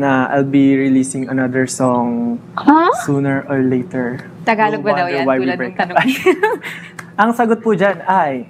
na I'll be releasing another song sooner or later. Tagalog ba daw yan? Tulad ng tanong. Ang sagot po dyan ay...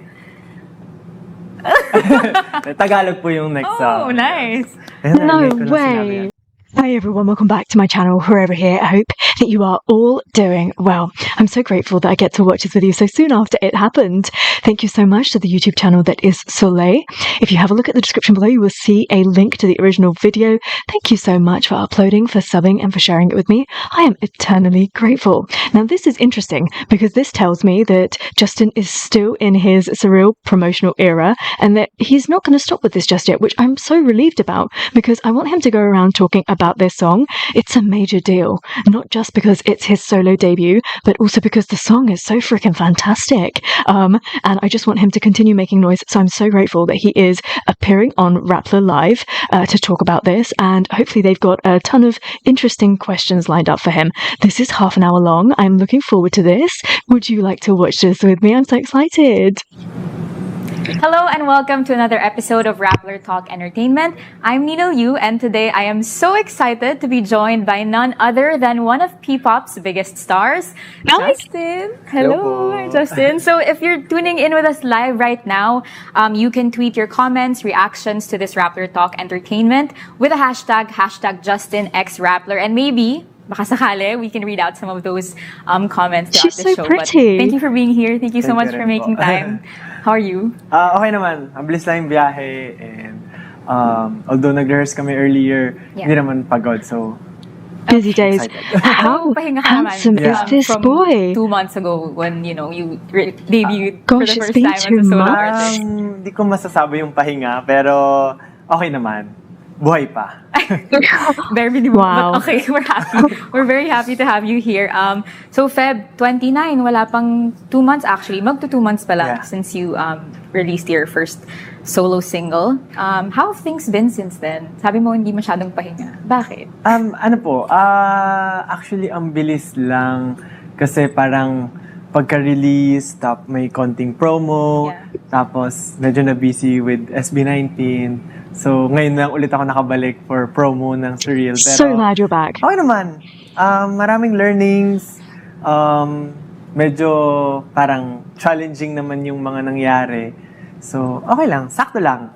Tagalog po yung next song. Oh, nice. Ayun, No way. Hi everyone, welcome back to my channel, whoever here. I hope that you are all doing well. I'm so grateful that I get to watch this video so soon after it happened. Thank you so much to the YouTube channel that is Surreal. If you have a look at the description below, you will see a link to the original video. Thank you so much for uploading, for subbing and for sharing it with me. I am eternally grateful. Now this is interesting because this tells me that Justin is still in his Surreal promotional era and that he's not going to stop with this just yet, which I'm so relieved about because I want him to go around talking about this song. It's a major deal, not just because it's his solo debut, but also because the song is so freaking fantastic. And I just want him to continue making noise. So I'm so grateful that he is appearing on Rappler Live to talk about this. And hopefully they've got a ton of interesting questions lined up for him. This is half an hour long. I'm looking forward to this. Would you like to watch this with me? I'm so excited. Hello and welcome to another episode of Rappler Talk Entertainment. I'm Nino Yu and today I am so excited to be joined by none other than one of P-pop's biggest stars, Justin. Hello, Justin. So if you're tuning in with us live right now, you can tweet your comments, reactions to this Rappler Talk Entertainment with a hashtag #JustinXRappler, and maybe baka sakali, we can read out some of those comments throughout the show. Pretty. But thank you for being here. Thank you so much for making time. How are you? Okay naman. Ang bilis lang yung biyahe. And although nag-rehearse kami earlier, hindi naman pagod. So, busy days. How handsome is this from boy? 2 months ago when, you know, you debuted for Gosh, the it's first been time as too a solo much. artist. Hindi ko masasabi yung pahinga, pero okay naman. Buhay pa. Very minimal. Wow. But okay, we're happy. We're very happy to have you here. So Feb 29, wala pang 2 months actually. Magto 2 months pa lang since you released your first solo single. How have things been since then? Sabi mo hindi masyadong pahinga. Bakit? Actually, ang bilis lang kasi parang pagka-release, may konting promo, tapos medyo na-busy with SB19. So, ngayon lang ulit ako nakabalik for promo ng Surreal. Pero, So glad you're back. okay naman. Maraming learnings. Medyo parang challenging naman yung mga nangyari. So, okay lang. Sakto lang.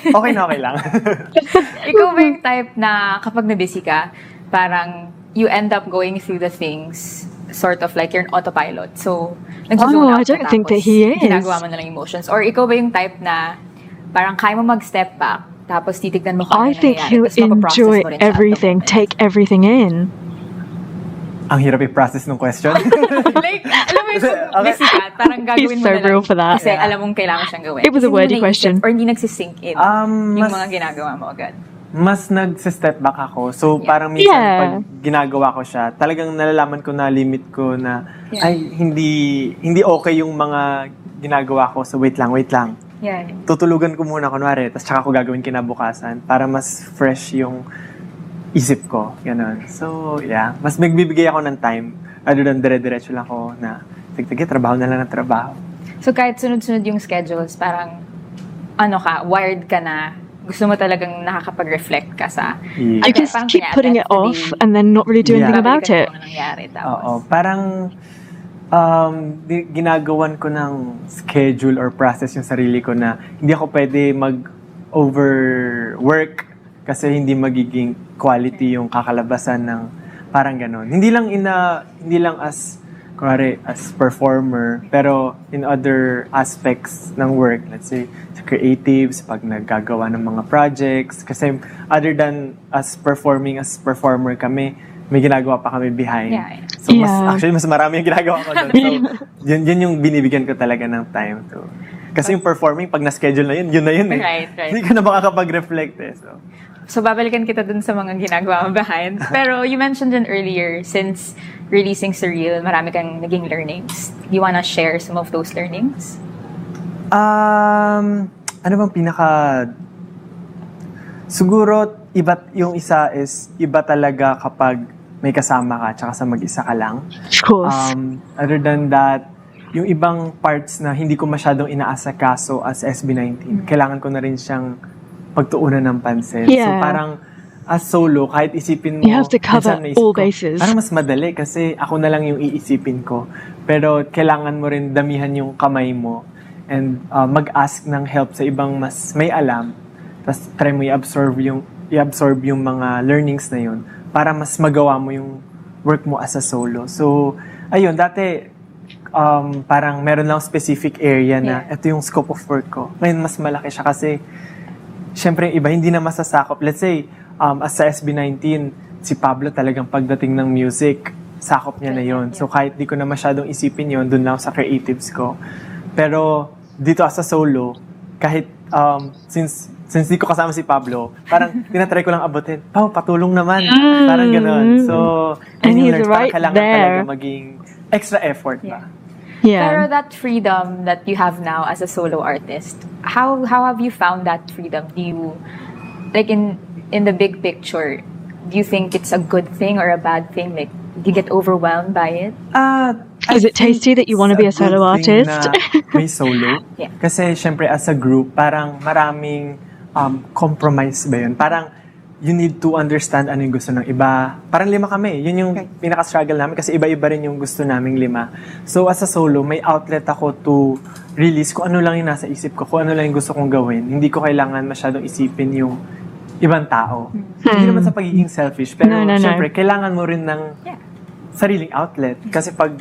Okay na okay lang. Ikaw ba yung type na kapag na-busy ka, parang you end up going through the things sort of like you're an autopilot. So, nag-zone out I don't think that he is. Ginagawa mo na lang emotions. Or ikaw ba yung type na parang kaya mo mag-step back, tapos titignan mo kung I ano think nangyayari, he'll tapos mapaprocess enjoy mo rin siya everything, at the take everything in. Ang hirap i-process ng question. like, alam mo yung busy ka, parang gagawin He's mo so na lang. real for that. Kasi alam mong kailangan siyang gawin. It was a Kasi wordy hindi mo question. naisip or hindi nagsisink in yung mga ginagawa mo agad. Mas nag-step back ako. So, parang minsan pag ginagawa ko siya, talagang nalalaman ko na limit ko na ay, hindi okay yung mga ginagawa ko. So, wait lang. Tutulugan ko muna kunwari, tapos tsaka ko gagawin kinabukasan para mas fresh yung isip ko. Ganon. So, mas magbibigay ako ng time other than dire-diretso lang ako na trabaho na lang ng trabaho. So, kahit sunod-sunod yung schedules, parang wired ka na, gusto mo talagang nakakapag-reflect ka sa... You can keep putting it off and then not really do anything about it. Oo, parang ginagawan ko ng schedule or process yung sarili ko na hindi ako pwede mag-overwork kasi hindi magiging quality yung kakalabasan ng parang ganon. Hindi lang as kunwari as performer, pero in other aspects ng work, let's say sa creatives, pag naggagawa ng mga projects, kasi other than as performer kami, may ginagawa pa kami behind. So, mas marami yung ginagawa ko doon. So, yun yung binibigyan ko talaga ng time to. Kasi yung performing, pag na-schedule na yun na yun eh. Right. Hindi ka na makakapag-reflect eh. So, babalikan kita dun sa mga ginagawa mo behind. Pero you mentioned din earlier, since releasing Surreal, marami kang naging learnings. Do you wanna share some of those learnings? Ano bang siguro, yung isa is, iba talaga kapag may kasama ka, tsaka sa mag-isa ka lang. Of course. Other than that, yung ibang parts na hindi ko masyadong inaasakaso as SB19, kailangan ko na rin siyang pagtuunan ng pansin. So parang as solo, kahit isipin mo, You have to cover minsan naisip all ko, bases. parang mas madali kasi ako na lang yung iisipin ko. Pero kailangan mo rin damihan yung kamay mo and mag-ask ng help sa ibang mas may alam. Tapos try mo i-absorb yung mga learnings na yun para mas magawa mo yung work mo as a solo. So, ayun, dati parang meron lang specific area na ito yung scope of work ko. Ngayon, mas malaki siya kasi syempre yung iba hindi na masasakop. Let's say, as sa SB19, si Pablo talagang pagdating ng music, sakop niya na yon. So kahit di ko na masyadong isipin yon, dun lang sa creatives ko. Pero dito as a solo, kahit since di ko kasama si Pablo, parang tinatry ko lang abutin. Pao, patulong naman. Parang gano'n. So, And he's parang right kailangan there. talaga maging extra effort ba? Yeah. Pero that freedom that you have now as a solo artist, how have you found that freedom? Do you, like in the big picture, do you think it's a good thing or a bad thing? Like, do you get overwhelmed by it? Is it tasty that you want to be a solo artist? May solo. Yeah. Kasi syempre as a group, parang maraming compromise ba yun? Parang you need to understand ano yung gusto ng iba. Parang 5 kami. Yun yung pinaka-struggle namin kasi iba-iba rin yung gusto naming 5. So as a solo, may outlet ako to release kung ano lang yung nasa isip ko, kung ano lang yung gusto kong gawin. Hindi ko kailangan masyadong isipin yung ibang tao. Hindi naman sa pagiging selfish, pero No. syempre, kailangan mo rin ng sariling outlet. Kasi pag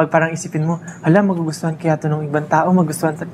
parang isipin mo, hala, magugustuhan kaya ito ng ibang tao,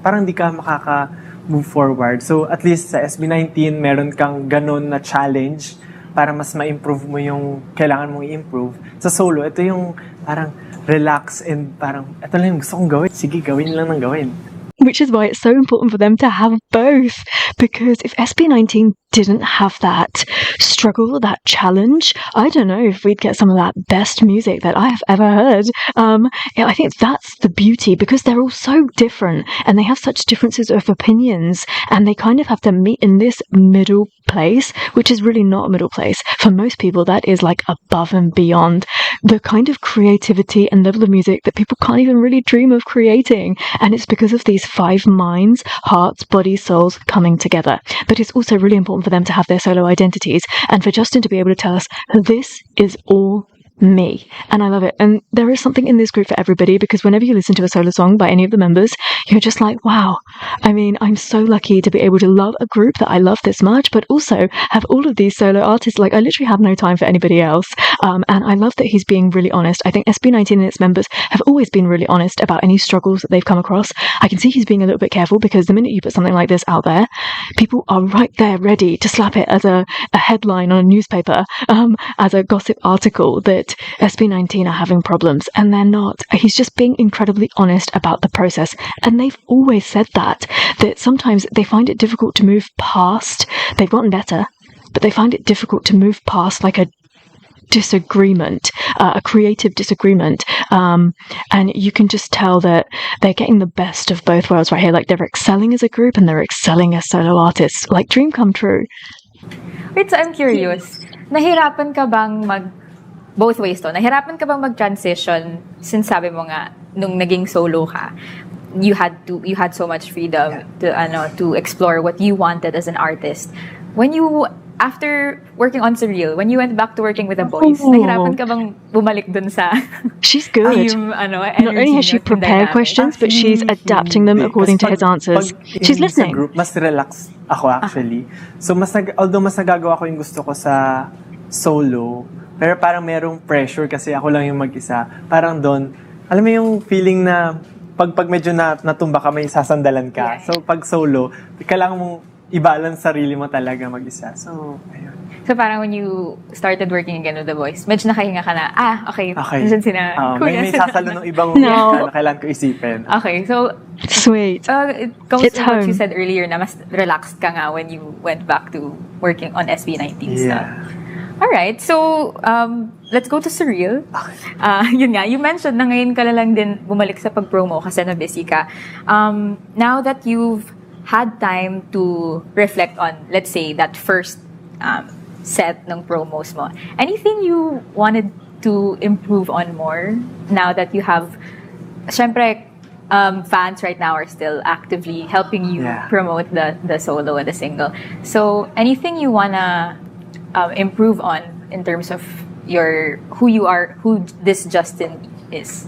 parang di ka makaka-move forward. So, at least sa SB19, meron kang ganun na challenge para mas ma-improve mo yung kailangan mong i-improve. Sa solo, ito yung parang relax and parang, ito lang yung gusto kong gawin. Sige, gawin lang ng gawin. Which is why it's so important for them to have both. Because if SB19 didn't have that struggle, that challenge, I don't know if we'd get some of that best music that I have ever heard. I think that's the beauty, because they're all so different and they have such differences of opinions, and they kind of have to meet in this middle place, which is really not a middle place. For most people, that is like above and beyond the kind of creativity and level of music that people can't even really dream of creating. And it's because of these 5 minds, hearts, bodies, souls coming together. But it's also really important for them to have their solo identities, and for Justin to be able to tell us, this is all me. And I love it. And there is something in this group for everybody, because whenever you listen to a solo song by any of the members, you're just like, wow. I mean, I'm so lucky to be able to love a group that I love this much, but also have all of these solo artists. Like, I literally have no time for anybody else. And I love that he's being really honest. I think SB19 and its members have always been really honest about any struggles that they've come across. I can see he's being a little bit careful, because the minute you put something like this out there, people are right there ready to slap it as a headline on a newspaper, as a gossip article that SB19 are having problems, and they're not. He's just being incredibly honest about the process, and they've always said that sometimes they find it difficult to move past. They've gotten better, but they find it difficult to move past like a disagreement, a creative disagreement, and you can just tell that they're getting the best of both worlds right here. Like, they're excelling as a group and they're excelling as solo artists. Like, dream come true. Wait, so I'm curious. Nahirapan ka bang both ways to? Nahirapan ka bang mag-transition, since sabi mo nga nung naging solo ka, you had so much freedom to explore what you wanted as an artist. When you, after working on Surreal, when you went back to working with the boys, nahirapan ka bang bumalik dun sa She's good. Not only has she prepared questions, but she's adapting them according to his answers. She's listening. Sa group, mas relax ako actually. So although mas nagagawa ko yung gusto ko sa solo, pero parang merong pressure kasi ako lang yung mag-isa. Parang doon, alam mo yung feeling na pag medyo natumba ka, may sasandalan ka. So pag solo, kailangan mong i-balance sarili mo talaga mag-isa. So, ayun. So parang when you started working again with the boys, medyo nakahinga ka na, okay. Nandiyan sina kuya. May sasalo ng ibang No. na kailangan ko isipin. Okay, so Sweet. it goes It's to what home. you said earlier na mas relaxed ka nga when you went back to working on SB19 stuff. Alright, so let's go to Surreal. Yun nga, you mentioned na ngayon ka na lang din bumalik sa pag-promo kasi na-busy ka. Now that you've had time to reflect on, let's say, that first set ng promos mo, anything you wanted to improve on more now that you have, syempre, fans right now are still actively helping you promote the solo and the single. So anything you wanna improve on in terms of who you are, who this Justin is?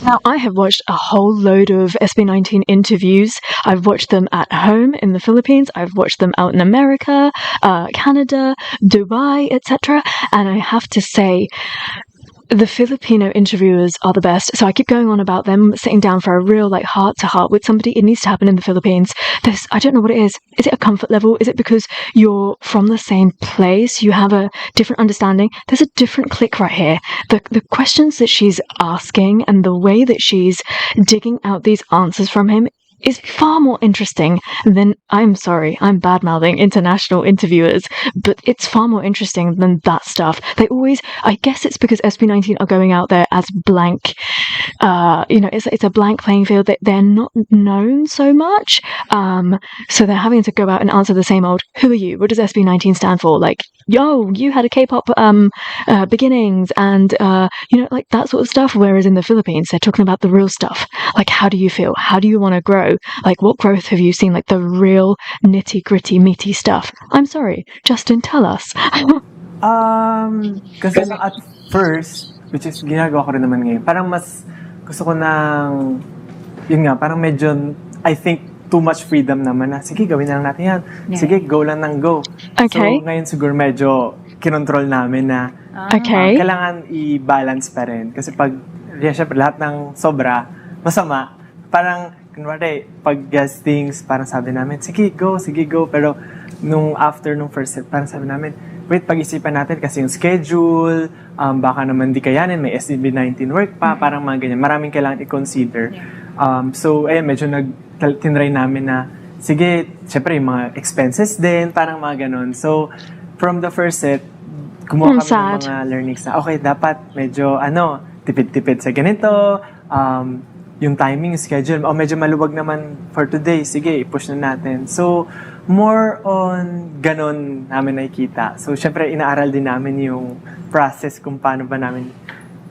Now, I have watched a whole load of SB19 interviews. I've watched them at home in the Philippines. I've watched them out in America, Canada, Dubai, etc. And I have to say, the Filipino interviewers are the best. So I keep going on about them sitting down for a real heart to heart with somebody. It needs to happen in the Philippines. I don't know what it is. Is it a comfort level? Is it because you're from the same place? You have a different understanding? There's a different click right here. The questions that she's asking and the way that she's digging out these answers from him is far more interesting than, I'm sorry, I'm bad-mouthing international interviewers, but it's far more interesting than that stuff. They always, I guess it's because SB19 are going out there as blank, it's a blank playing field, that they're not known so much, so they're having to go out and answer the same old, who are you? What does SB19 stand for? Yo, you had a K-pop beginnings and, that sort of stuff, whereas in the Philippines, they're talking about the real stuff. How do you feel? How do you want to grow? What growth have you seen? The real nitty-gritty, meaty stuff. I'm sorry, Justin, tell us. Kasi at first, which is ginagawa ko rin naman ngayon, parang mas gusto ko nang, yun nga, parang medyo, I think, too much freedom naman na, sige, gawin na lang natin yan. Yeah. Sige, go lang ng go. Okay. So, ngayon siguro medyo kinontrol namin na Okay. kailangan i-balance pa rin. Kasi syempre, lahat ng sobra, masama. Parang, kunwari, pag guestings, parang sabi namin, sige, go. Pero, after nung first set, parang sabi namin, wait, pag-isipan natin kasi yung schedule, baka naman di kayanin, may SB19 work pa, parang mga ganyan. Maraming kailangan i-consider. So, medyo tinry namin na, sige, syempre, yung mga expenses din, parang mga ganon. So, from the first set, kumuha kami ng mga learnings na, okay, dapat medyo, tipid-tipid sa ganito, yung timing, schedule, medyo maluwag naman for today, sige, i-push na natin. So, more on ganon namin nakikita. So, syempre, inaaral din namin yung process kung paano ba namin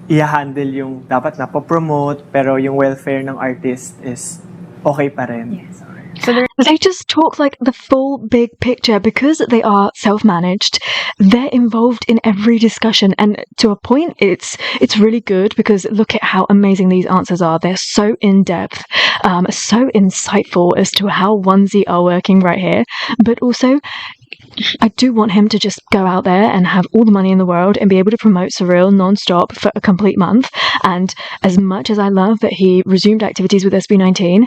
i-handle yung dapat napopromote, pero yung welfare ng artist is okay pa rin. Yes. So they just talk the full big picture because they are self-managed. They're involved in every discussion, and to a point, it's really good because look at how amazing these answers are. They're so in-depth, so insightful as to how onesie are working right here, but also I do want him to just go out there and have all the money in the world and be able to promote Surreal non-stop for a complete month. And as much as I love that he resumed activities with SB19,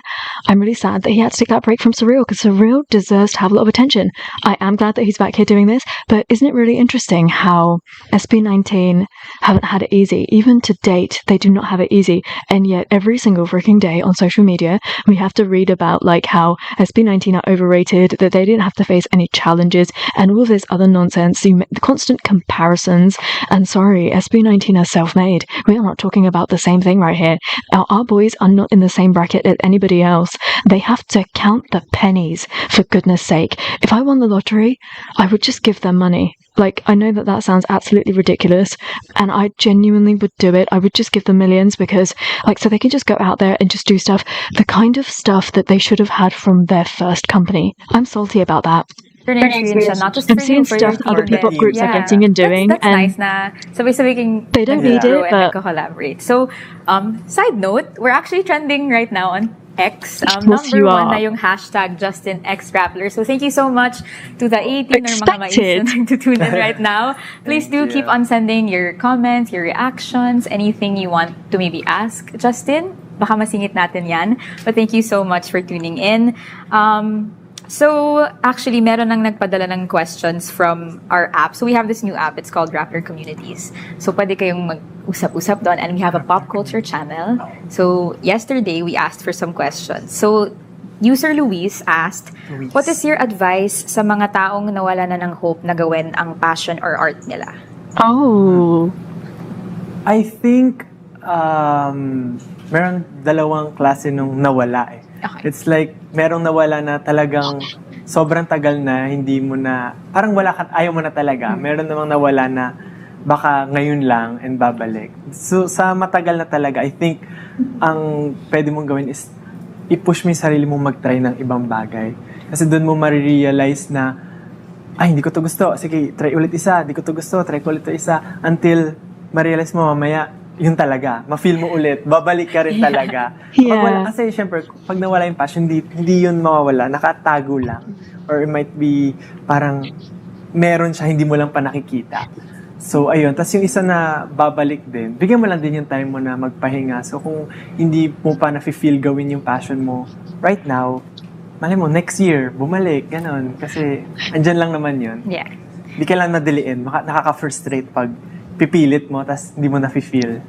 I'm really sad that he had to take that break from Surreal, because Surreal deserves to have a lot of attention. I am glad that he's back here doing this, but isn't it really interesting how SB19 haven't had it easy? Even to date, they do not have it easy. And yet every single freaking day on social media, we have to read about how SB19 are overrated, that they didn't have to face any challenges, and all this other nonsense. The constant comparisons. And sorry, SB19 are self-made. We are not talking about the same thing right here. Our boys are not in the same bracket as anybody else. They have to count the pennies, for goodness sake. If I won the lottery, I would just give them money. I know that sounds absolutely ridiculous, and I genuinely would do it. I would just give them millions because, so they can just go out there and just do stuff, the kind of stuff that they should have had from their first company. I'm salty about that. Not just I'm for seeing you, for stuff your other people groups are getting and doing. That's and nice na sabay-sabay they don't need it, but collaborate. So, side note, we're actually trending right now on X. Of course Number you one are. na yung hashtag #JustinXRappler. So thank you so much to the 18 or mga mais na nagtutune in right now. Please do keep on sending your comments, your reactions, anything you want to maybe ask Justin. Baka masingit natin yan. But thank you so much for tuning in. So, actually, meron nang nagpadala ng questions from our app. So, we have this new app. It's called Rappler Communities. So, pwede kayong mag-usap-usap doon. And we have a pop culture channel. So, yesterday, we asked for some questions. So, user Luis asked, what is your advice sa mga taong nawala na ng hope na gawin ang passion or art nila? Oh. I think, meron dalawang klase nung nawala eh. Okay. It's merong nawala na talagang sobrang tagal na, hindi mo na, parang ayaw mo na talaga. Meron namang nawala na baka ngayon lang and babalik. So, sa matagal na talaga, I think, ang pwede mong gawin is i-push mo yung sarili mong mag-try ng ibang bagay. Kasi doon mo marirealize na ay, hindi ko to gusto. Sige, try ulit isa. Hindi ko to gusto. Try ko ulit to isa. Until ma-realize mo mamaya, yun talaga. Ma-feel mo ulit. Babalik ka rin talaga. Yeah. Pag wala, kasi syempre, pag nawala yung passion, hindi yun mawawala. Nakatago lang. Or it might be parang meron siya, hindi mo lang pa nakikita. So, ayun. Tapos yung isa na babalik din, bigyan mo lang din yung time mo na magpahinga. So, kung hindi mo pa na-feel gawin yung passion mo right now, malay mo, next year, bumalik, ganon. Kasi, andyan lang naman yun. Yeah. Hindi ka lang nadiliin. Nakaka-frustrate pag pipilit mo, tas hindi mo na-feel.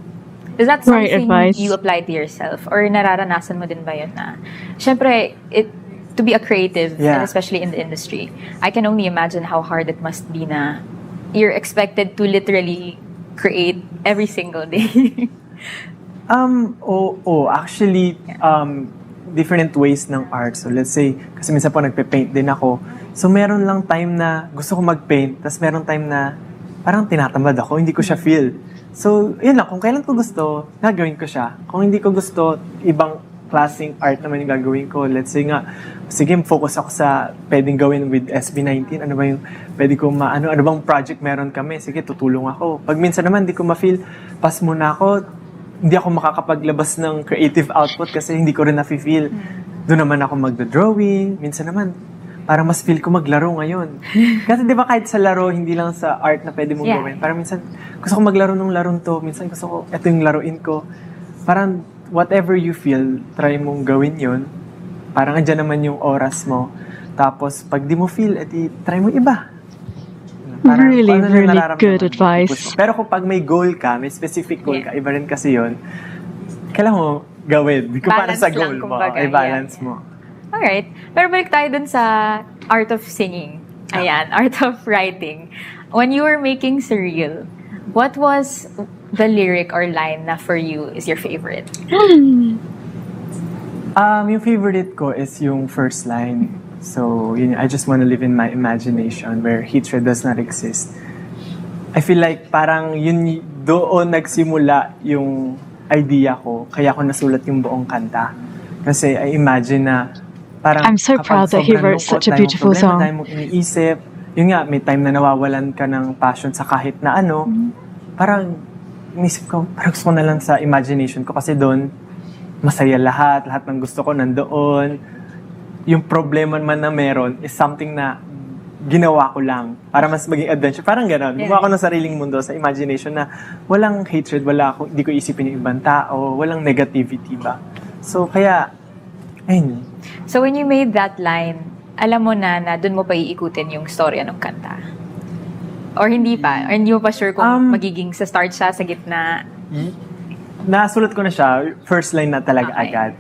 Is that Right something advice. you apply to yourself? Or nararanasan mo din ba yun na, syempre, to be a creative, Yeah. and especially in the industry, I can only imagine how hard it must be na you're expected to literally create every single day. Actually, different ways ng art. So, let's say, kasi minsan po nagpe-paint din ako. So, meron lang time na gusto ko mag-paint, tas meron time na parang tinatamad ako, hindi ko siya feel. So, yun lang, kung kailan ko gusto, gagawin ko siya. Kung hindi ko gusto, ibang klaseng art naman yung gagawin ko. Let's say nga, sige, focus ako sa pwedeng gawin with SB19. Ano ba yung pwede ko ano bang project meron kami? Sige, tutulong ako. Pag minsan naman, hindi ko ma-feel, pass muna ako, hindi ako makakapaglabas ng creative output kasi hindi ko rin na-feel. Doon naman ako magda-drawing. Minsan naman, parang mas feel ko maglaro ngayon. Kasi di ba kahit sa laro, hindi lang sa art na pwede mong Yeah. gawin. Parang minsan, gusto ko maglaro ng larong to. Minsan gusto ko, ito yung laruin ko. Parang whatever you feel, try mong gawin yun. Parang andyan naman yung oras mo. Tapos, pag di mo feel, edi try mo iba. Really, kung ano yung really nararamdaman good mo, advice. push mo. Pero kung pag may goal ka, may specific goal ka, iba rin kasi yun, kailangan mo gawin. Di ko para Balance sa lang, goal mo. kumbaga, Ay, balance yeah. mo. Alright. Pero balik tayo dun sa art of singing. Ayan, art of writing. When you were making Surreal, what was the lyric or line na for you is your favorite? Yung favorite ko is yung first line. So, yun, I just want to live in my imagination where hatred does not exist. I feel like parang yun doon nagsimula yung idea ko, kaya ako nasulat yung buong kanta. Kasi I imagine na parang I'm so kapag proud that he sobrang wrote lungkot, such a dahil mong beautiful problema, song. dahil mong iniisip, yun nga, may time na nawawalan ka ng passion sa kahit na ano, parang inisip ko, parang gusto ko na lang sa imagination ko kasi doon, masaya lahat ng gusto ko nandoon. Yung problema man na meron is something na ginawa ko lang para mas maging adventure. Parang gano'n. Gumawa ko ng sariling mundo sa imagination na walang hatred, hindi ko isipin yung ibang tao, walang negativity ba. So, kaya, ayun. So when you made that line, alam mo na dun mo pa iikutin yung storya ng kanta? Or hindi pa? Or hindi mo pa sure kung magiging sa start siya, sa gitna? Nasulat ko na siya, first line na talaga Okay. agad.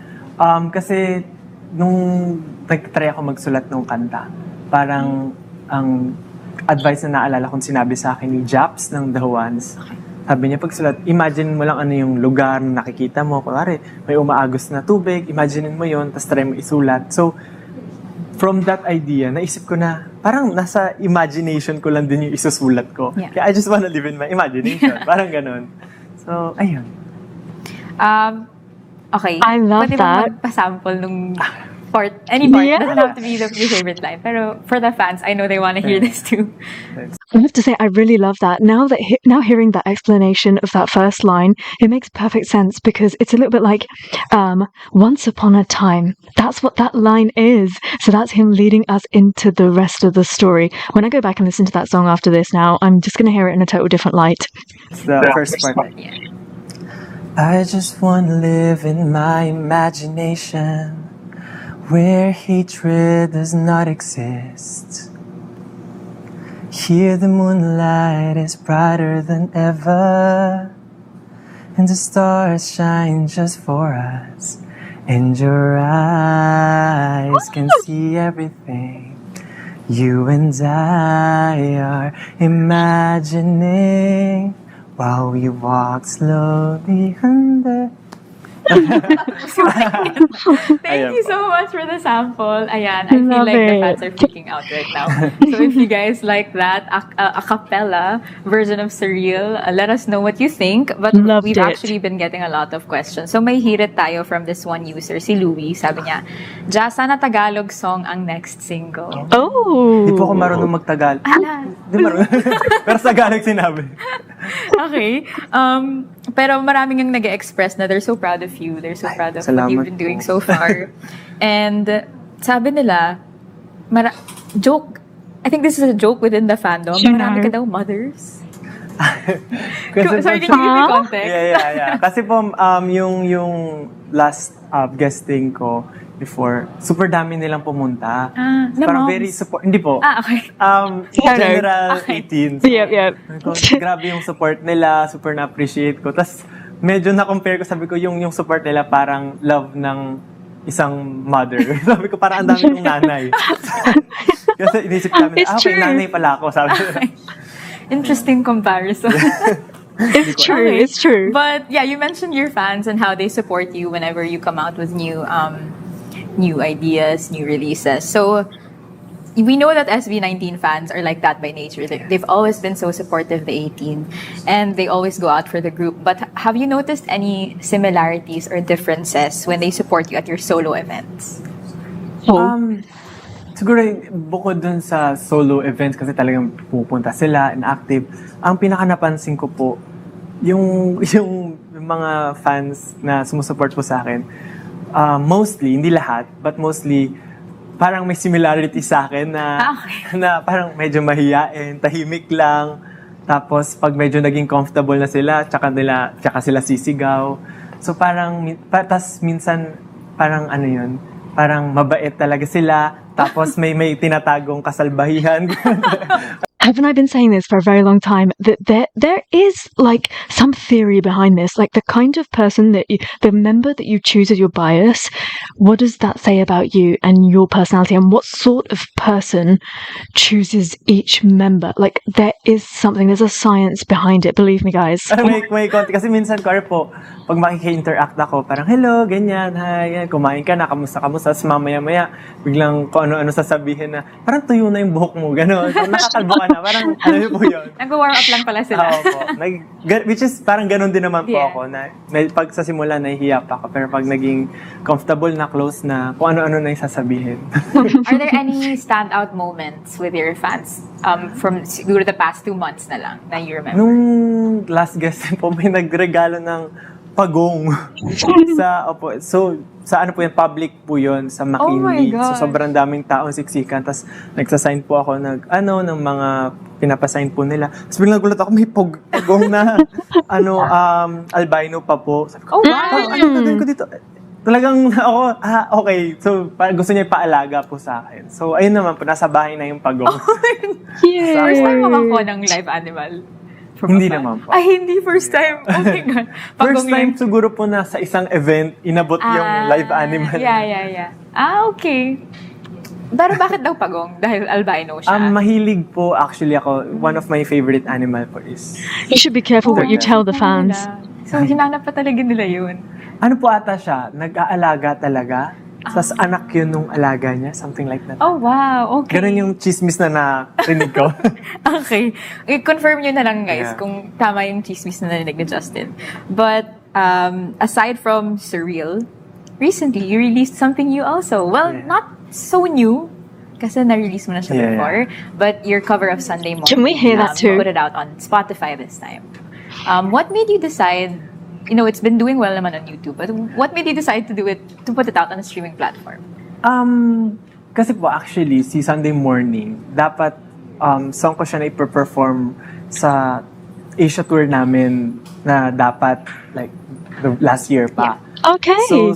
Kasi, nung nag-try ako magsulat ng kanta, parang ang advice na naalala kong sinabi sa akin ni Japs ng The Ones, sabi niya, pagsulat, imagine mo lang ano yung lugar na nakikita mo. Kunwari, may umaagos na tubig, imagine mo yon, tapos try mo isulat. So, from that idea, naisip ko na, parang nasa imagination ko lang din yung isusulat ko. Yeah. Kaya I just wanna live in my imagination. Parang ganun. So, ayun. Okay. I love Pwede ba that. magpa-sample nung part? Any part. Yeah. Doesn't have to be your favorite line. Pero for the fans, I know they want to hear this too. I have to say, I really love that. Now hearing that explanation of that first line, it makes perfect sense because it's a little bit like, once upon a time. That's what that line is. So that's him leading us into the rest of the story. When I go back and listen to that song after this now, I'm just going to hear it in a total different light. It's the first part. Yeah. I just want to live in my imagination where hatred does not exist. Here the moonlight is brighter than ever, and the stars shine just for us, and your eyes can see everything you and I are imagining while we walk slowly under Thank Ayan you po. so much for the sample. Ayan, I feel Love like the it. fans are freaking out right now. So if you guys like that a cappella version of Surreal, let us know what you think. But Loved we've it. actually been getting a lot of questions. So may hirit tayo from this one user, si Louie. Sabi niya, Jasa na Tagalog song ang next single. Oh. Di po ako marunong magtagal. Ala. Di marunong. Pero sa Tagalog sinabi. Okay. Pero maraming ang nag-express na they're so proud of you. They're so proud of what salamat you've been doing po. so far. And sabi nila, joke, I think this is a joke within the fandom. Sure. Marami ka daw mothers. Kasi Sorry, can you give me context? Yeah. Kasi po, yung last guesting ko before, super dami nilang pumunta. Na Parang moms? very support. Hindi po. Okay. General Okay. 18. Yep. Grabe yung support nila. Super na-appreciate ko. Tapos, medyo na-compare ko, sabi ko, yung support nila parang love ng isang mother. Sabi ko, parang ang dami kong nanay. Kasi inisip namin, It's okay, true. nanay pala ako. Sabi ko. Interesting comparison. It's true. Okay. It's true. But yeah, you mentioned your fans and how they support you whenever you come out with new ideas, new releases. So we know that SB19 fans are like that by nature. They've always been so supportive of the 18, and they always go out for the group. But have you noticed any similarities or differences when they support you at your solo events? Siguro, bukod dun sa solo events, kasi talagang pupunta sila and active, ang pinaka napansin ko po, yung mga fans na sumusupport po sa akin, mostly, hindi lahat, but mostly, parang may similarity sa akin na, Okay. na parang medyo mahiyain, tahimik lang, tapos pag medyo naging comfortable na sila, tsaka sila sisigaw. So parang, tas minsan, parang ano yun, parang mabait talaga sila, tapos may tinatagong kasalbahihan. Haven't I been saying this for a very long time, that there is like some theory behind this, like the kind of person the member that you choose as your bias, what does that say about you and your personality, and what sort of person chooses each member? Like there's a science behind it, believe me guys. may konti. Kasi minsan, kuwari po, pag makiki-interact ako, parang, hello, ganyan, hi, yan, kumain ka na, kamusta, tapos mamaya-maya, biglang kung ano-ano sasabihin na, parang tuyo na yung buhok mo, gano'n. So, nakakalbo ka na, parang, ano yun po yun. Nag-warm up lang pala sila. Oo po. Which is, parang gano'n din naman po Yeah. ako, na pag sa simula, nahihiya pa ako, pero pag naging comfortable na, close na, kung ano-ano na yung sasabihin. Are there any standout moments with your fans from siguro the past 2 months na lang na you remember? Nung last guest po, may nagregalo ng pagong sa ano po yan, public po yun sa McKinley. Oh my God. So sobrang daming taong siksikan. Tapos nagsasign po ako ng mga pinapasign po nila. Tapos biglang nagulat ako, may pagong na albino pa po. Sabi ko, Oh, wow! ano gagawin ko dito? Talagang ako, okay. So gusto niya ipaalaga po sa akin. So ayun naman po, nasa bahay na yung pagong. Cute. First time mo makuha ng live animal? From Hindi a fan? naman po. Ay, hindi first time. Oh my God. First time live. siguro po na sa isang event, inabot yung live animal. Yeah. Okay. Pero bakit daw pagong? Dahil albino siya? Mahilig po actually ako. One of my favorite animal po is... You should be careful what you tell the fans. So, hinanap pa talaga nila yun. Ano po ata siya? Nag-aalaga talaga. Tapos anak yun nung alaga niya. Something like that. Oh, wow. Okay. Ganun yung chismis na narinig ko. Okay. I-confirm nyo na lang, guys, Yeah. kung tama yung chismis na narinig ni Justin. But, aside from Surreal, recently, you released something new also. Well, Yeah. not so new, kasi na-release mo na siya Yeah. before, but your cover of Sunday Morning. Can we hear that too? You put it out on Spotify this time. What made you decide, it's been doing well naman on YouTube, but what made you decide to put it out on a streaming platform? Kasi po actually, si Sunday Morning, dapat song ko siya na iperform sa Asia tour namin na dapat like the last year pa. Okay. So,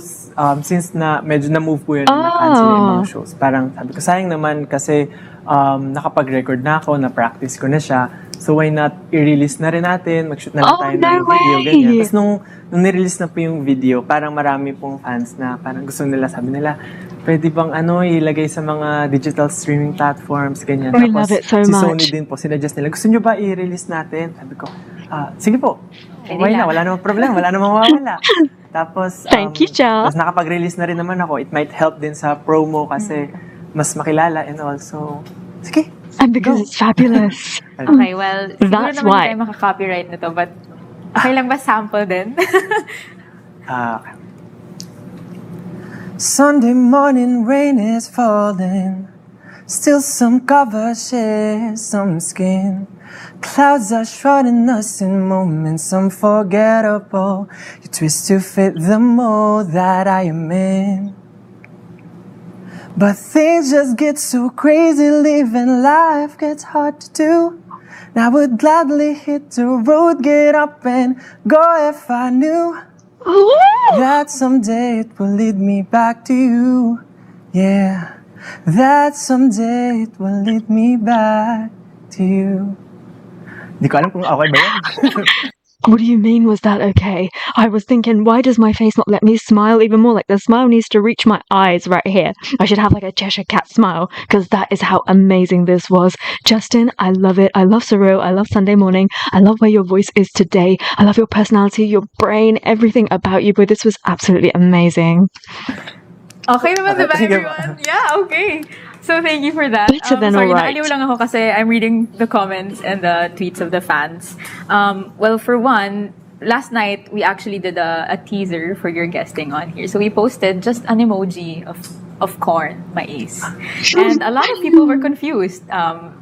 since medyo na-move po yun, na-cancel yung mga shows. Parang sabi ko, sayang naman kasi nakapag-record na ako, na-practice ko na siya. So, why not i-release na rin natin, mag-shoot na lang tayo ng video, ganyan. Tapos nung ni-release na po yung video, parang marami pong fans na parang gusto nila, sabi nila, pwede bang ilagay sa mga digital streaming platforms, ganyan. We Tapos love it so si much. Sony din po, sinuggest nila, gusto nyo ba i-release natin? Sabi ko, sige po, Pwede why lang. na, wala namang problema, wala namang mawawala. Tapos, Thank you, Ja. Tapos nakapag-release na rin naman ako. It might help din sa promo kasi mas makilala and also, sige. And because it's fabulous. Okay, well, siguro That's naman why. tayo makaka-copyright na to, but okay lang ba sample din? Okay. Sunday morning rain is falling. Still some cover shares some skin. Clouds are shrouding us in moments unforgettable. You twist to fit the mold that I am in. But things just get so crazy, living life gets hard to do. And I would gladly hit the road, get up and go if I knew that someday it will lead me back to you. Yeah, that someday it will lead me back to you. Di ko alam kung okay ba yan. What do you mean, was that okay? I was thinking, why does my face not let me smile even more? Like, the smile needs to reach my eyes right here. I should have like a Cheshire Cat smile, because that is how amazing this was. Justin, I love it. I love Surreal. I love Sunday Morning. I love where your voice is today. I love your personality, your brain, everything about you. But this was absolutely amazing. Okay naman, diba, Sige everyone? Yeah, okay. So, thank you for that. Better than sorry, alright. naaliw lang ako kasi I'm reading the comments and the tweets of the fans. Well, for one, last night, we actually did a teaser for your guesting on here. So, we posted just an emoji of corn, mais. And a lot of people were confused.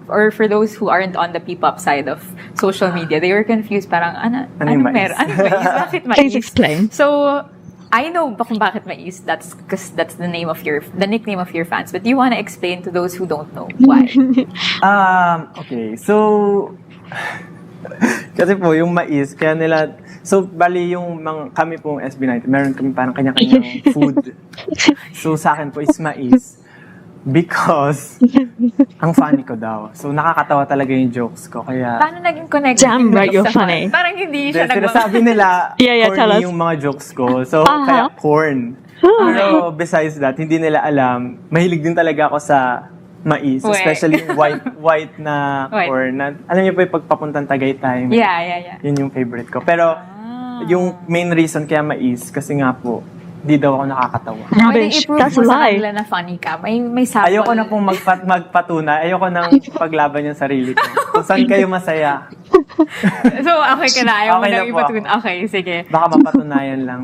Or for those who aren't on the P-pop side of social media, they were confused. Parang, yung anong mais? meron? Anong mais? Bakit mais? Please explain. So, I know kung bakit mais. That's because that's the nickname of your fans. But do you want to explain to those who don't know why? Okay, so kasi po yung mais, kaya nila, so bali yung kami pong SB19, meron kami parang kanya-kanyang food. So sa akin po is mais because ang funny ko daw. So nakakatawa talaga yung jokes ko, kaya Paano naging connect? Damn right, you're funny. Parang hindi siya sinasabi nila Yeah, tell us. corny yung mga jokes ko. So kaya corn. Pero besides that, hindi nila alam, mahilig din talaga ako sa mais, Uwe. especially yung white na White. corn. Alam niyo po yung pagpapuntang Tagaytay. Yeah. Yun yung favorite ko. Pero yung main reason kaya mais, kasi nga po, di daw ako nakakatawa. Rubbish. i-prove That's mo a sa lie. kanila na funny ka. May sample. Ayoko na pong magpatunay. Ayoko nang paglaban yung sarili ko. Kung saan kayo masaya, So, okay ka na. Ayaw mo Okay na nang po ipatun. ako. Okay, sige. baka mapatunayan lang.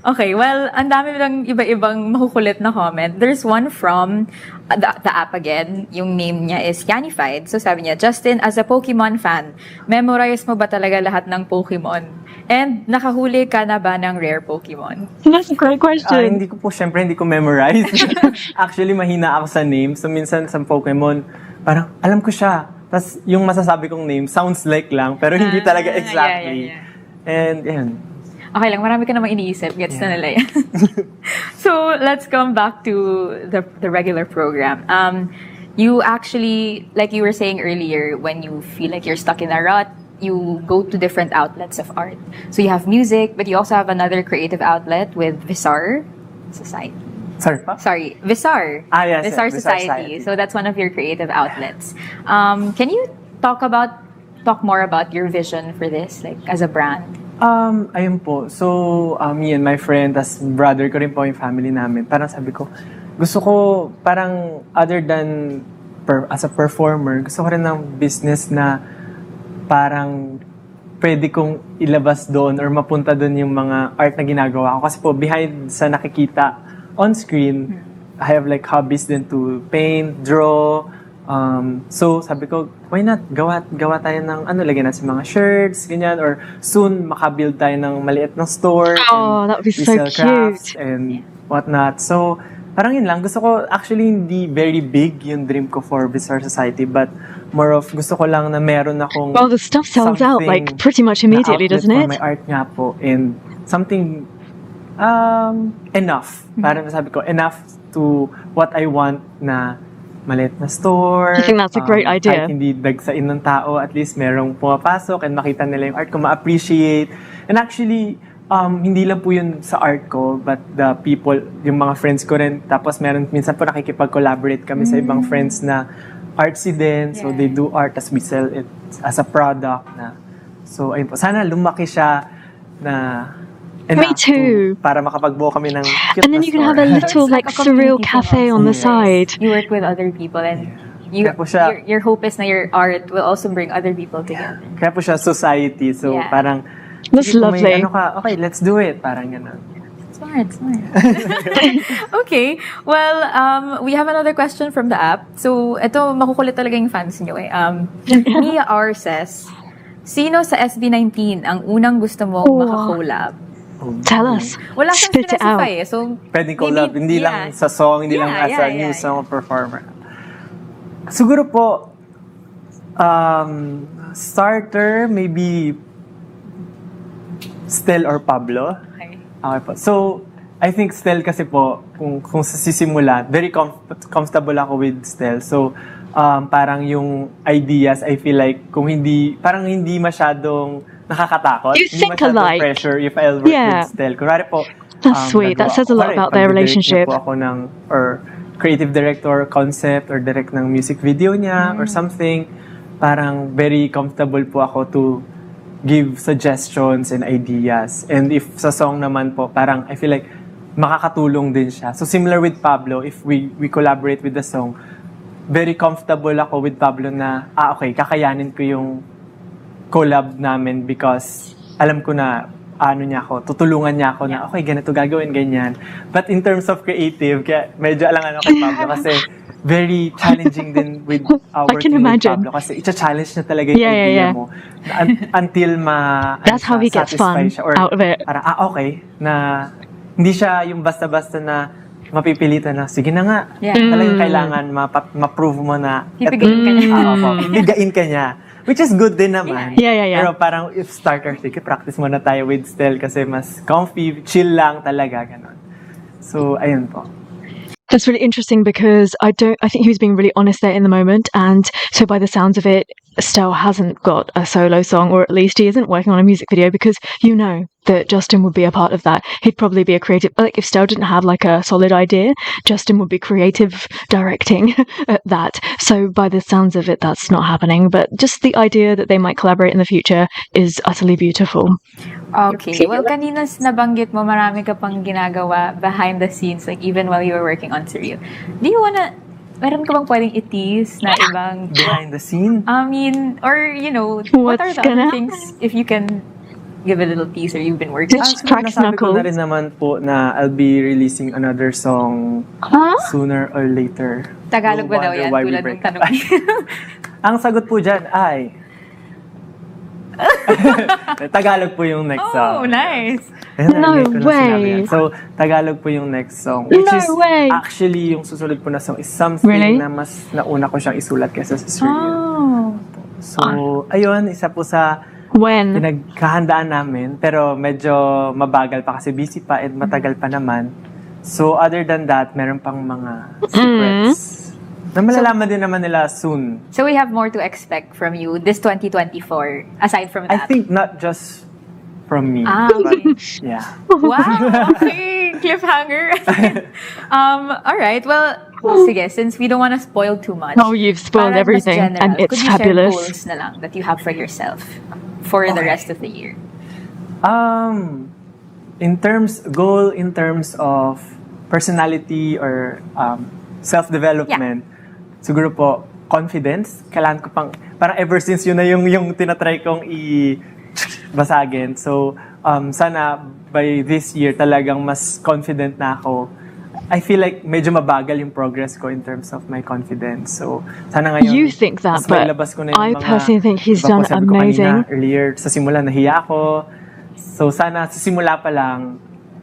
Okay, well, ang dami lang iba-ibang makukulit na comment. There's one from the app again. Yung name niya is Yanified. So sabi niya, Justin, as a Pokemon fan, memorize mo ba talaga lahat ng Pokemon? And nakahuli ka na ba ng rare Pokemon? That's a great question. Hindi ko po, syempre, hindi ko memorize. Actually, mahina ako sa name. So, minsan sa Pokemon, parang, alam ko siya. Tapos, yung masasabi kong name, sounds like lang, pero hindi talaga exactly. Yeah. And, yan. Okay lang, marami ka namang iniisip. Gets na nila yan. So, let's come back to the regular program. You actually, like you were saying earlier, when you feel like you're stuck in a rut, you go to different outlets of art. So you have music, but you also have another creative outlet with Visar Society. Sorry pa? Sorry, Visar. Yes, Visar Visar Society. Society. So that's one of your creative outlets. Can you talk more about your vision for this, like as a brand? Ayun po. So, me and my friend, tas brother ko rin po yung family namin. Parang sabi ko, gusto ko, parang other than as a performer, gusto ko rin ng business na parang pwede kong ilabas doon or mapunta doon yung mga art na ginagawa ko. Kasi po, behind sa nakikita on screen, I have like hobbies din to paint, draw. So, sabi ko, why not? Gawa tayo ng lagyan natin mga shirts, ganyan, or soon makabuild tayo ng maliit ng store. Oh, that would be we so sell crafts cute. and whatnot. So, parang yun lang. Gusto ko, actually, hindi very big yung dream ko for Bizarre Society, but more of, gusto ko lang na meron akong Well, the stuff sells out like something pretty much immediately, na outlet doesn't for it? my art nga po, and something enough. Parang sabi ko, enough to what I want na maliit na store. I think that's a great idea. Kahit hindi dagsain ng tao, at least merong pumapasok and makita nila yung art ko, ma-appreciate. And actually, hindi lang po yun sa art ko, but the people, yung mga friends ko rin. Tapos minsan po nakikipag-collaborate kami sa ibang friends na artsy din. So they do art as we sell it as a product na. So ayun po, sana lumaki siya na Me too. Para makapagbuo kami ng cute And then na you can have a store. little It's like like a surreal community cafe thing on the also. side. You work with other people and Kaya po siya- your hope is na your art will also bring other people together. Kaya po siya society. So Yeah. parang, That's sige, kung may lovely. ano ka, okay, let's do it. Parang gano'n. Smart. Okay. Well, we have another question from the app. So, ito, makukulit talaga yung fans nyo eh. Mia R says, sino sa SB19 ang unang gusto mong Oh. makakollab? Tell us. Wala siyang Spit it out. specify eh. So, Pwedeng collab, hindi lang yeah. sa song, hindi lang Yeah, as a yeah, new yeah, song performer. Siguro po, starter, maybe Stel or Pablo. Okay. Okay po. So, I think Stel kasi po, kung sa sisimula, very comfortable ako with Stel. So, parang yung ideas, I feel like, parang hindi masyadong nakakatakot. You hindi think masyadong alike. pressure if I'll work Yeah. with Stel. Kunwari po, That's sweet. That says a lot about their relationship. Po ako or creative director, concept, or direct ng music video niya, or something. Parang very comfortable po ako to give suggestions and ideas. And if sa song naman po, parang I feel like makakatulong din siya. So similar with Pablo, if we collaborate with the song, very comfortable ako with Pablo na, okay, kakayanin ko yung collab namin because alam ko na tutulungan niya ako na, okay, ganito gagawin, ganyan. But in terms of creative, kaya medyo alangan ako kay Pablo kasi very challenging din with working with imagine. Pablo kasi i-challenge niya talaga yung Yeah, idea yeah. mo until That's how he gets satisfy fun siya, or out of it. parang, okay, na hindi siya yung basta-basta na mapipilitan na, sige na nga, Yeah. talagang kailangan ma-prove mo na Pipigain ka niya. pipigain ka niya. Which is good din naman. Yeah. Pero parang if starter, sige, practice muna tayo with Stel kasi mas comfy, chill lang talaga, ganon. So, ayun po. That's really interesting because I think he was being really honest there in the moment, and so by the sounds of it, Estelle hasn't got a solo song, or at least he isn't working on a music video, because you know that Justin would be a part of that. He'd probably be a creative, like if Estelle didn't have like a solid idea, Justin would be creative directing at that. So by the sounds of it, that's not happening, but just the idea that they might collaborate in the future is utterly beautiful. Okay. Well, kanina nabanggit mo marami ka pang ginagawa behind the scenes, like even while you were working on Surreal. Do you meron ka bang pwedeng i-tease na ibang, Behind the scene? I mean, or you know, what are What's the other gonna things, if you can give a little teaser you've been working on? Just cracks Nasabi ko na knuckles. rin naman po na I'll be releasing another song Huh? sooner or later. Tagalog ba No daw wonder yan? why we Tulad break ng tanong up. niya. Ang sagot po dyan ay... Tagalog po yung next song. Oh, nice. Ayun, No narinig ko na way. sinabi yan. So, Tagalog po yung next song. Which No is way. actually yung susunod po na song is something Really? na mas nauna ko siyang isulat kaysa sa Surreal. Oh. So, ayun, isa po sa When? pinagkahandaan namin. Pero medyo mabagal pa kasi busy pa and matagal pa naman. So, other than that, meron pang mga secrets na malalaman din naman nila soon. So we have more to expect from you this 2024, aside from I that. think not just from me. Okay. But, yeah. Wow! Okay, cliffhanger. All right. Well, sige, since we don't want to spoil too much. Oh, you've spoiled parang mas everything, general, and it's could you fabulous. share goals na lang that you have for yourself for the rest of the year? In terms of personality or self-development, siguro po, confidence. Kailangan ko parang ever since yun na yung tinatry kong basagin. So, sana by this year talagang mas confident na ako. I feel like medyo mabagal yung progress ko in terms of my confidence. So, sana ngayon, You think that, mas but mailabas ko na yung I mga, personally think he's diba po, done sabi ko kanina, amazing. Earlier, sa simula, nahiya ako. So, sana sa simula pa lang,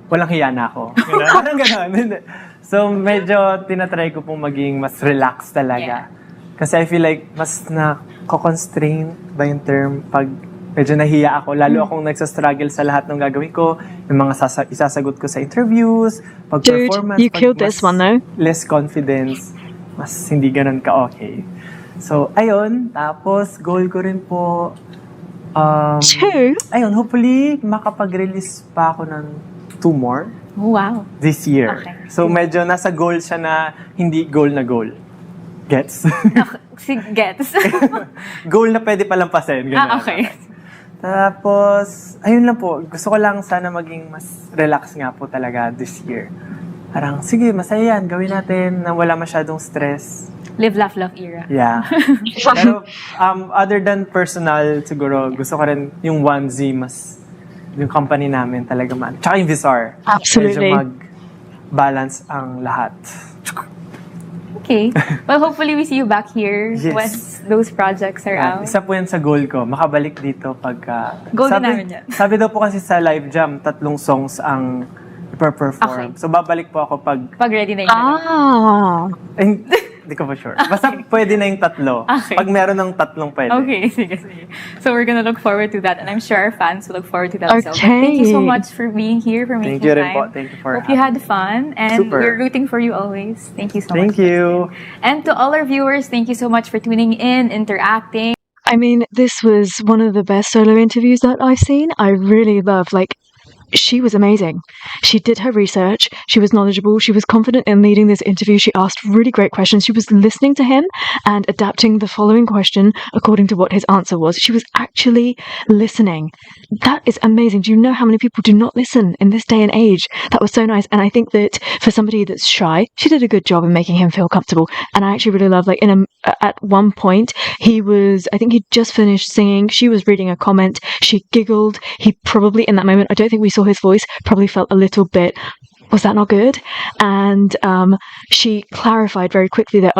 walang hiya na ako. Parang gano'n. So, medyo tinatry ko pong maging mas relaxed talaga. Kasi I feel like mas na-constrain ba yung term pag medyo nahiya ako. Lalo akong nagsastruggle sa lahat ng gagawin ko. Yung mga isasagot ko sa interviews, pag-performance. Dude, you pag killed mas this one though. less confidence, mas hindi ganun ka-okay. So, ayun. Tapos, goal ko rin po, Two? ayun, hopefully, makapag-release pa ako ng 2 more Wow. this year. Okay. So, medyo nasa goal siya na hindi goal na goal. Gets? Gets. Goal na pwede palampasin. Ganun. Okay. Tapos, ayun lang po. Gusto ko lang sana maging mas relax nga po talaga this year. Parang, sige, masaya yan. Gawin natin na wala masyadong stress. Live, laugh, love era. Yeah. Pero, other than personal, siguro, gusto ko rin yung onesie, mas yung company namin talaga man. Tsaka yung Visar. Absolutely. Medyo mag-balance ang lahat. Okay. Well, hopefully we see you back here Yes. once those projects are out. Isa po yan sa goal ko, makabalik dito pagka... Goal din namin yan. Sabi daw po kasi sa live jam, 3 songs ang perform. Okay. So babalik po ako pag... Pag ready na yun. Hindi ko pa sure. Basta pwede na yung 3. Okay. Pag meron ng 3 pwede. Okay, sige. So we're gonna look forward to that, and I'm sure our fans will look forward to that as well. But Okay. thank you so much for being here, for making Thank you rin time. po. Thank you for Hope you had having fun, and Super. we're rooting for you always. Thank you so much. Thank you. And to all our viewers, thank you so much for tuning in, interacting. I mean, this was one of the best solo interviews that I've seen. I really love, she was amazing. She did her research. She was knowledgeable. She was confident in leading this interview. She asked really great questions. She was listening to him and adapting the following question according to what his answer was. She was actually listening. That is amazing. Do you know how many people do not listen in this day and age? That was so nice. And I think that for somebody that's shy, she did a good job in making him feel comfortable. And I actually really love, at one point, I think he'd just finished singing. She was reading a comment. She giggled. He probably, in that moment, I don't think we saw his voice, probably felt a little bit, was that not good? And she clarified very quickly that,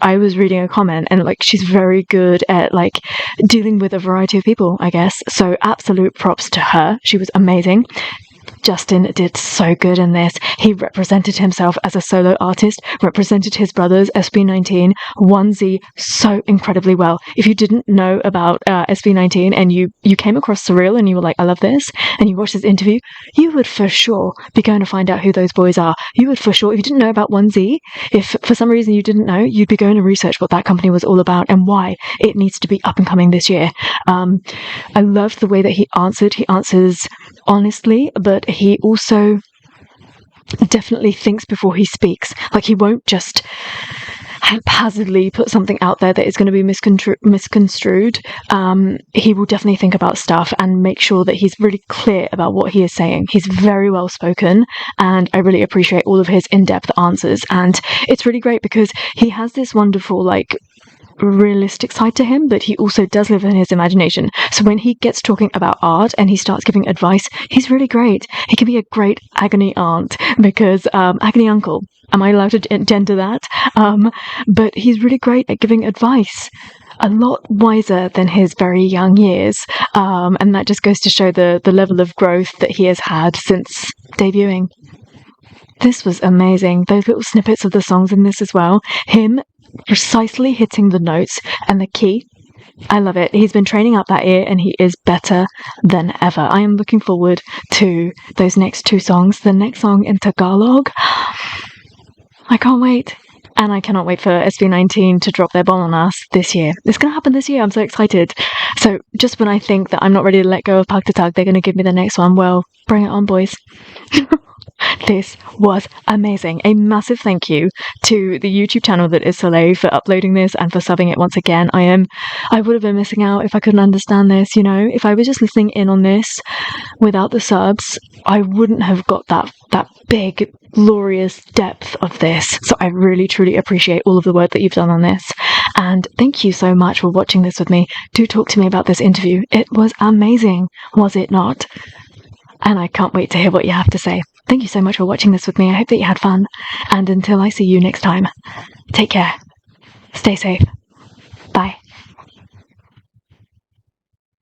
I was reading a comment, and she's very good at dealing with a variety of people, I guess. So absolute props to her. She was amazing. Justin did so good in this. He represented himself as a solo artist, represented his brothers, SB19, Onesie, so incredibly well. If you didn't know about SB19 and you came across Surreal and you were like, I love this, and you watched this interview, you would for sure be going to find out who those boys are. You would for sure, if you didn't know about Onesie, if for some reason you didn't know, you'd be going to research what that company was all about and why it needs to be up and coming this year. I loved the way that he answered. He answers honestly, but he also definitely thinks before he speaks. He won't just haphazardly put something out there that is going to be misconstrued. He will definitely think about stuff and make sure that he's really clear about what he is saying. He's very well spoken, and I really appreciate all of his in-depth answers. And it's really great because he has this wonderful, realistic side to him, but he also does live in his imagination. So when he gets talking about art and he starts giving advice, he's really great. He can be a great agony aunt because agony uncle. Am I allowed to gender that? But he's really great at giving advice. A lot wiser than his very young years. And that just goes to show the level of growth that he has had since debuting. This was amazing. Those little snippets of the songs in this as well. Him precisely hitting the notes and the key. I love it. He's been training up that ear and he is better than ever. I am looking forward to those next 2 songs. The next song in Tagalog. I can't wait. And I cannot wait for SB19 to drop their bomb on us this year. It's going to happen this year. I'm so excited. So just when I think that I'm not ready to let go of Pagtatag, they're going to give me the next one. Well, bring it on, boys. This was amazing. A massive thank you to the YouTube channel that is Soleil for uploading this and for subbing it once again. I would have been missing out if I couldn't understand this, If I was just listening in on this without the subs, I wouldn't have got that big, glorious depth of this. So I really, truly appreciate all of the work that you've done on this. And thank you so much for watching this with me. Do talk to me about this interview. It was amazing, was it not? And I can't wait to hear what you have to say. Thank you so much for watching this with me. I hope that you had fun. And until I see you next time, take care. Stay safe.